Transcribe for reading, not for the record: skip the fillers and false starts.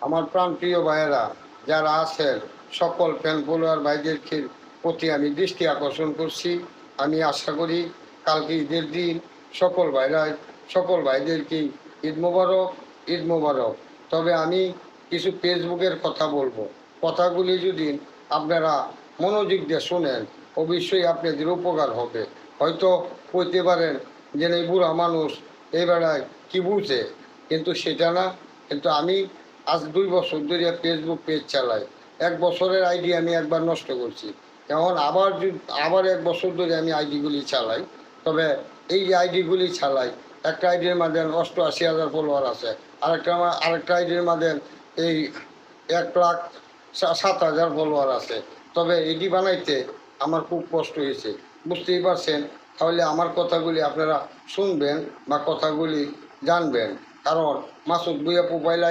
আমার প্রাণপ্রিয় ভাইয়েরা যারা আছেন সকল ফ্যান ফলোয়ার ভাইদেরকে প্রতি আমি দৃষ্টি আকর্ষণ করছি। আমি আশা করি কালকে ঈদের দিন সকল ভাইদেরকেই ঈদ মোবারক, ঈদ মোবারক। তবে আমি কিছু ফেসবুকের কথা বলবো, কথাগুলি যদি আপনারা মনোযোগ দিয়ে শোনেন অবশ্যই আপনাদের উপকার হবে। হয়তো কইতে পারেন যে এই বুড়া মানুষ এই বেড়ায় কী বুঝে, কিন্তু সেটা না। কিন্তু আমি আজ 2 বছর ধরে ফেসবুক পেজ চালাই। 1 বছরের আইডি আমি একবার নষ্ট করছি, এখন আবার 1 বছর ধরে আমি আইডিগুলি চালাই। তবে এই যে আইডিগুলি চালাই, একটা আইডির মাঝে 88,000 ফলোয়ার আছে, আরেকটা আইডির মাঝে এই 1,07,000 ফলোয়ার আছে। তবে এটি বানাইতে আমার খুব কষ্ট হয়েছে, বুঝতেই পারছেন। তাহলে আমার কথাগুলি আপনারা শুনবেন বা কথাগুলি জানবেন, কারণ মাসুদ ভুঁইয়া প্রোফাইল